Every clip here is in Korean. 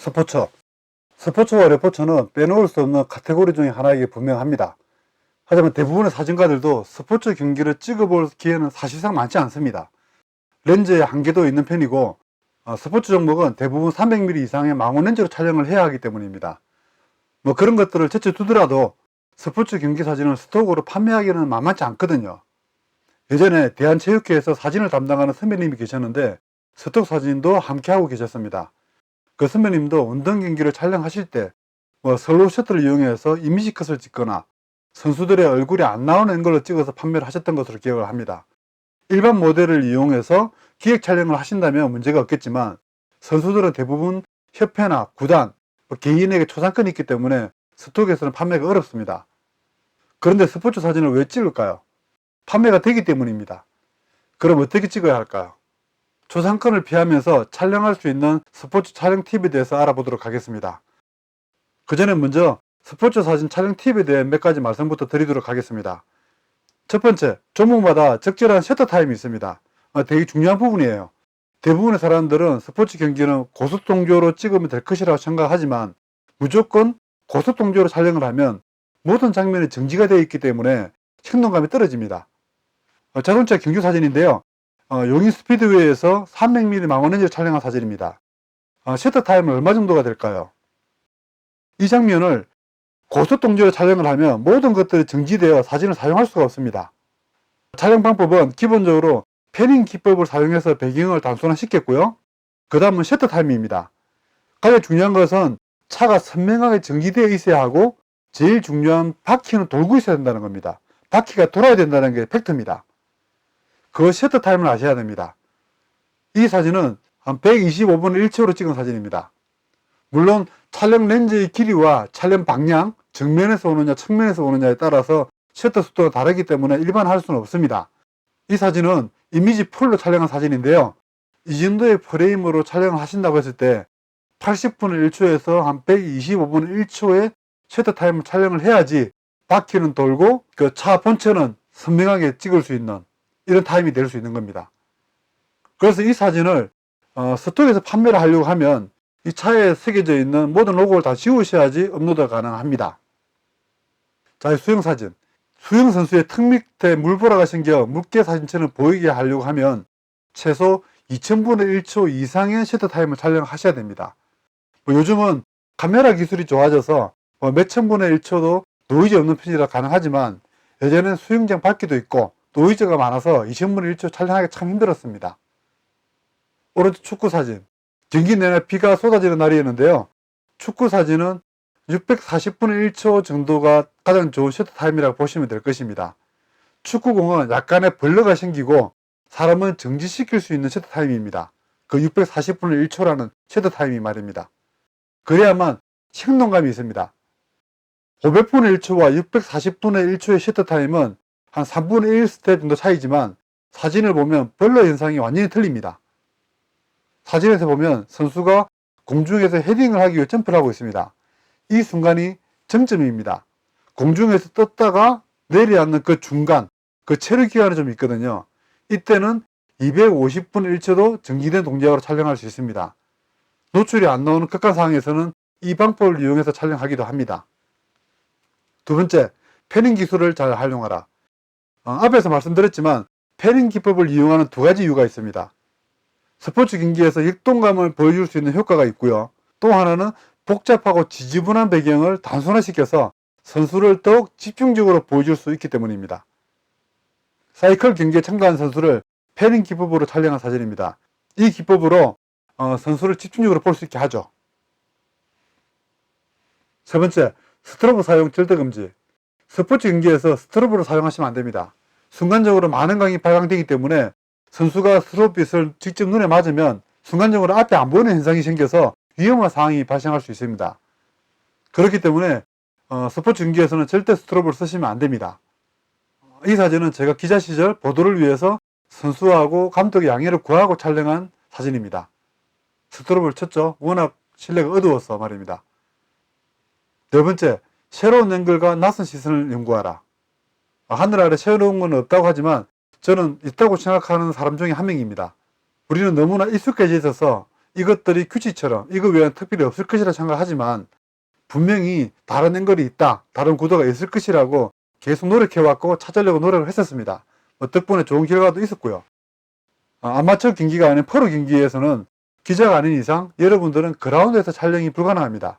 스포츠. 스포츠와 레포츠는 빼놓을 수 없는 카테고리 중에 하나이기 분명합니다. 하지만 대부분의 사진가들도 스포츠 경기를 찍어볼 기회는 사실상 많지 않습니다. 렌즈의 한계도 있는 편이고 스포츠 종목은 대부분 300mm 이상의 망원 렌즈로 촬영을 해야 하기 때문입니다. 뭐 그런 것들을 제쳐두더라도 스포츠 경기 사진을 스톡으로 판매하기는 만만치 않거든요. 예전에 대한체육회에서 사진을 담당하는 선배님이 계셨는데 스톡 사진도 함께 하고 계셨습니다. 그 선배님도 운동 경기를 촬영하실 때 슬로우 셔터를 이용해서 이미지 컷을 찍거나 선수들의 얼굴이 안 나오는 앵글로 찍어서 판매를 하셨던 것으로 기억을 합니다. 일반 모델을 이용해서 기획 촬영을 하신다면 문제가 없겠지만 선수들은 대부분 협회나 구단, 개인에게 초상권이 있기 때문에 스톡에서는 판매가 어렵습니다. 그런데 스포츠 사진을 왜 찍을까요? 판매가 되기 때문입니다. 그럼 어떻게 찍어야 할까요? 초상권을 피하면서 촬영할 수 있는 스포츠 촬영 팁에 대해서 알아보도록 하겠습니다. 그 전에 먼저 스포츠 사진 촬영 팁에 대해 몇 가지 말씀부터 드리도록 하겠습니다. 첫 번째, 종목마다 적절한 셔터 타임이 있습니다. 되게 중요한 부분이에요. 대부분의 사람들은 스포츠 경기는 고속동조로 찍으면 될 것이라고 생각하지만 무조건 고속동조로 촬영을 하면 모든 장면이 정지가 되어 있기 때문에 생동감이 떨어집니다. 자동차 경주 사진인데요. 용인 스피드웨이에서 300mm 망원렌즈를 촬영한 사진입니다. 셔터 타임은 얼마 정도가 될까요? 이 장면을 고속동조로 촬영을 하면 모든 것들이 정지되어 사진을 사용할 수가 없습니다. 촬영 방법은 기본적으로 패닝 기법을 사용해서 배경을 단순화시켰고요. 그 다음은 셔터 타임입니다. 가장 중요한 것은 차가 선명하게 정지되어 있어야 하고 제일 중요한 바퀴는 돌고 있어야 된다는 겁니다. 바퀴가 돌아야 된다는 게 팩트입니다. 그 셔터 타임을 아셔야 됩니다. 이 사진은 한 125분의 1초로 찍은 사진입니다. 물론 촬영 렌즈의 길이와 촬영 방향, 정면에서 오느냐 측면에서 오느냐에 따라서 셔터 속도가 다르기 때문에 일반화할 수는 없습니다. 이 사진은 이미지 풀로 촬영한 사진인데요. 이 정도의 프레임으로 촬영을 하신다고 했을 때 80분의 1초에서 한 125분의 1초의 셔터 타임을 촬영을 해야지 바퀴는 돌고 그 차 본체는 선명하게 찍을 수 있는 이런 타임이 될 수 있는 겁니다. 그래서 이 사진을 스톡에서 판매를 하려고 하면 이 차에 새겨져 있는 모든 로고를 다 지우셔야지 업로드가 가능합니다. 자, 수영사진. 수영선수의 턱 밑에 물보라가 생겨 물개 사진처럼 보이게 하려고 하면 최소 2000분의 1초 이상의 셔터 타임을 촬영하셔야 됩니다. 요즘은 카메라 기술이 좋아져서 몇천 분의 1초도 노이즈 없는 편이라 가능하지만 예전엔 수영장 바퀴도 있고 노이즈가 많아서 2000분의 1초 촬영하기 참 힘들었습니다. 오른쪽 축구 사진. 경기 내내 비가 쏟아지는 날이었는데요. 축구 사진은 640분의 1초 정도가 가장 좋은 셔터 타임이라고 보시면 될 것입니다. 축구공은 약간의 벌러가 생기고 사람은 정지시킬 수 있는 셔터 타임입니다. 그 640분의 1초라는 셔터 타임이 말입니다. 그래야만 생동감이 있습니다. 500분의 1초와 640분의 1초의 셔터 타임은 한 3분의 1 스텝 정도 차이지만 사진을 보면 벌러 현상이 완전히 틀립니다. 사진에서 보면 선수가 공중에서 헤딩을 하기 위해 점프를 하고 있습니다. 이 순간이 정점입니다. 공중에서 떴다가 내려앉는 그 중간, 그 체류 기간이 좀 있거든요. 이때는 250분의 1초도 정지된 동작으로 촬영할 수 있습니다. 노출이 안 나오는 극한 상황에서는 이 방법을 이용해서 촬영하기도 합니다. 두 번째, 패닝 기술을 잘 활용하라. 앞에서 말씀드렸지만 패닝 기법을 이용하는 두 가지 이유가 있습니다. 스포츠 경기에서 역동감을 보여줄 수 있는 효과가 있고요. 또 하나는 복잡하고 지지분한 배경을 단순화시켜서 선수를 더욱 집중적으로 보여줄 수 있기 때문입니다. 사이클 경기에 참가한 선수를 패닝 기법으로 촬영한 사진입니다. 이 기법으로 선수를 집중적으로 볼 수 있게 하죠. 세 번째, 스트로브 사용 절대 금지. 스포츠 경기에서 스트로브를 사용하시면 안 됩니다. 순간적으로 많은 광이 발광되기 때문에 선수가 스트로브빛을 직접 눈에 맞으면 순간적으로 앞에 안 보이는 현상이 생겨서 위험한 상황이 발생할 수 있습니다. 그렇기 때문에 스포츠 경기에서는 절대 스트로브를 쓰시면 안 됩니다. 이 사진은 제가 기자 시절 보도를 위해서 선수하고 감독의 양해를 구하고 촬영한 사진입니다. 스트로브를 쳤죠. 워낙 실내가 어두워서 말입니다. 네 번째, 새로운 앵글과 낯선 시선을 연구하라. 하늘 아래 새로운 건 없다고 하지만 저는 있다고 생각하는 사람 중에 한 명입니다. 우리는 너무나 익숙해져 있어서 이것들이 규칙처럼 이거 외에는 특별히 없을 것이라 생각하지만 분명히 다른 앵글이 있다, 다른 구도가 있을 것이라고 계속 노력해왔고 찾으려고 노력을 했었습니다. 덕분에 좋은 결과도 있었고요. 아마추어 경기가 아닌 프로 경기에서는 기자가 아닌 이상 여러분들은 그라운드에서 촬영이 불가능합니다.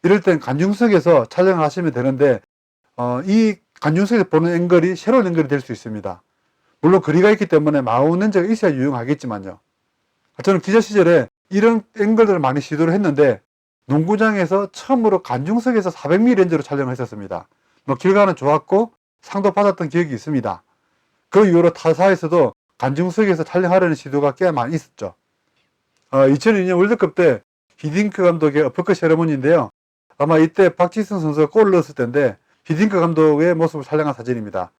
이럴 땐 관중석에서 촬영을 하시면 되는데 이 관중석에서 보는 앵글이 새로운 앵글이 될 수 있습니다. 물론 거리가 있기 때문에 마운 렌즈가 있어야 유용하겠지만요. 저는 기자 시절에 이런 앵글들을 많이 시도를 했는데 농구장에서 처음으로 관중석에서 400mm 렌즈로 촬영을 했었습니다. 결과는 좋았고 상도 받았던 기억이 있습니다. 그 이후로 타사에서도 관중석에서 촬영하려는 시도가 꽤 많이 있었죠. 2002년 월드컵 때 히딩크 감독의 어퍼컷 세레모니인데요. 아마 이때 박지성 선수가 골을 넣었을 때인데 히딩크 감독의 모습을 촬영한 사진입니다.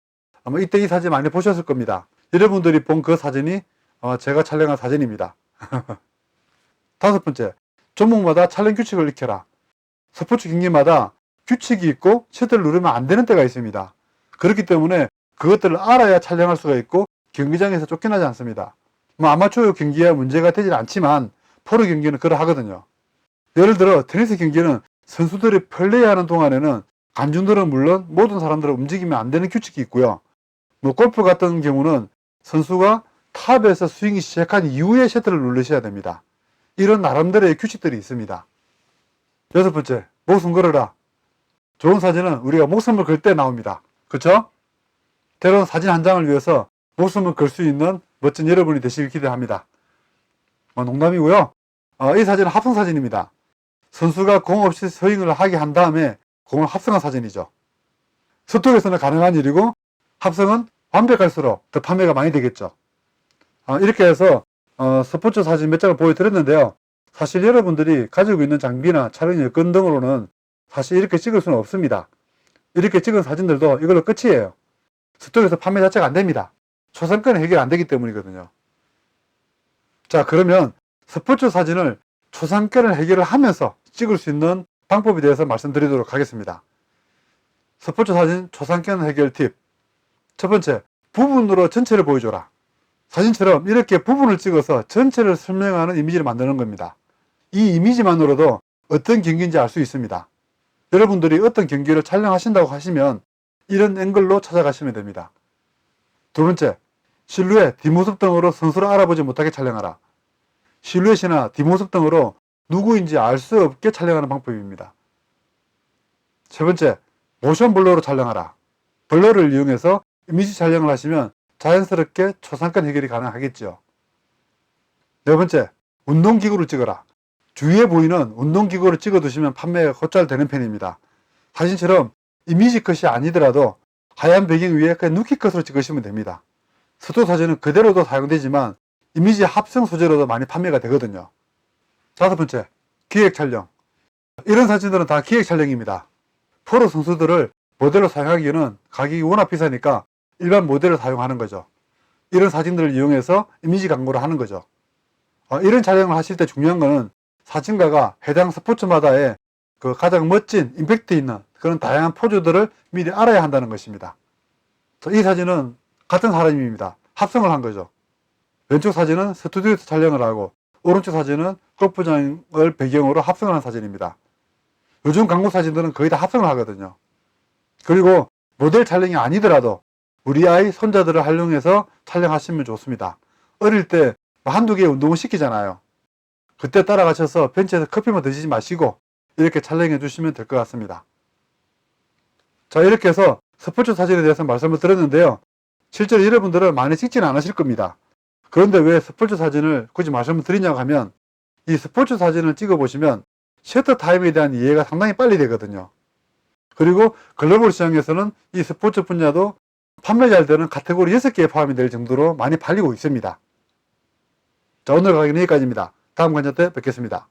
아마 이때 이 사진 많이 보셨을 겁니다. 여러분들이 본 그 사진이 아마 제가 촬영한 사진입니다. 다섯 번째, 종목마다 촬영 규칙을 익혀라. 스포츠 경기마다 규칙이 있고 셔터를 누르면 안 되는 때가 있습니다. 그렇기 때문에 그것들을 알아야 촬영할 수가 있고 경기장에서 쫓겨나지 않습니다. 아마추어 경기야 문제가 되질 않지만 프로 경기는 그러하거든요. 예를 들어 테니스 경기는 선수들이 플레이하는 동안에는 관중들은 물론 모든 사람들은 움직이면 안 되는 규칙이 있고요. 골프 같은 경우는 선수가 탑에서 스윙이 시작한 이후에 셔터를 누르셔야 됩니다. 이런 나름대로의 규칙들이 있습니다. 여섯 번째, 목숨 걸어라. 좋은 사진은 우리가 목숨을 걸 때 나옵니다. 그렇죠? 때론 사진 한 장을 위해서 목숨을 걸 수 있는 멋진 여러분이 되시길 기대합니다. 농담이고요. 이 사진은 합성 사진입니다. 선수가 공 없이 스윙을 하게 한 다음에 공을 합성한 사진이죠. 스톡에서는 가능한 일이고 합성은 완벽할수록 더 판매가 많이 되겠죠. 이렇게 해서 스포츠 사진 몇 장을 보여드렸는데요. 사실 여러분들이 가지고 있는 장비나 촬영 여건 등으로는 사실 이렇게 찍을 수는 없습니다. 이렇게 찍은 사진들도 이걸로 끝이에요. 스톡에서 판매 자체가 안 됩니다. 초상권은 해결 안 되기 때문이거든요. 자, 그러면 스포츠 사진을 초상권을 해결을 하면서 찍을 수 있는 방법에 대해서 말씀드리도록 하겠습니다. 스포츠 사진 초상권 해결 팁. 첫 번째, 부분으로 전체를 보여줘라. 사진처럼 이렇게 부분을 찍어서 전체를 설명하는 이미지를 만드는 겁니다. 이 이미지만으로도 어떤 경기인지 알 수 있습니다. 여러분들이 어떤 경기를 촬영하신다고 하시면 이런 앵글로 찾아가시면 됩니다. 두 번째, 실루엣, 뒷모습 등으로 선수를 알아보지 못하게 촬영하라. 실루엣이나 뒷모습 등으로 누구인지 알 수 없게 촬영하는 방법입니다. 세 번째, 모션 블러로 촬영하라. 블러를 이용해서 이미지 촬영을 하시면 자연스럽게 초상권 해결이 가능하겠죠. 네 번째, 운동기구를 찍어라. 주위에 보이는 운동기구를 찍어두시면 판매가 곧잘 되는 편입니다. 사진처럼 이미지 컷이 아니더라도 하얀 배경 위에 그냥 누키 컷으로 찍으시면 됩니다. 스톡 사진은 그대로도 사용되지만 이미지 합성 소재로도 많이 판매가 되거든요. 다섯 번째, 기획 촬영. 이런 사진들은 다 기획 촬영입니다. 프로 선수들을 모델로 사용하기에는 가격이 워낙 비싸니까 일반 모델을 사용하는 거죠. 이런 사진들을 이용해서 이미지 광고를 하는 거죠. 이런 촬영을 하실 때 중요한 거는 사진가가 해당 스포츠마다의 그 가장 멋진 임팩트 있는 그런 다양한 포즈들을 미리 알아야 한다는 것입니다. 이 사진은 같은 사람입니다. 합성을 한 거죠. 왼쪽 사진은 스튜디오에서 촬영을 하고 오른쪽 사진은 골프장을 배경으로 합성을 한 사진입니다. 요즘 광고 사진들은 거의 다 합성을 하거든요. 그리고 모델 촬영이 아니더라도 우리 아이 손자들을 활용해서 촬영하시면 좋습니다. 어릴 때 한두 개의 운동을 시키잖아요. 그때 따라가셔서 벤치에서 커피만 드시지 마시고 이렇게 촬영해 주시면 될 것 같습니다. 자, 이렇게 해서 스포츠 사진에 대해서 말씀을 드렸는데요. 실제로 여러분들은 많이 찍지는 않으실 겁니다. 그런데 왜 스포츠 사진을 굳이 말씀을 드리냐고 하면 이 스포츠 사진을 찍어 보시면 셔터 타임에 대한 이해가 상당히 빨리 되거든요. 그리고 글로벌 시장에서는 이 스포츠 분야도 판매 잘 되는 카테고리 6개에 포함이 될 정도로 많이 팔리고 있습니다. 자, 오늘 강의는 여기까지입니다. 다음 강좌 때 뵙겠습니다.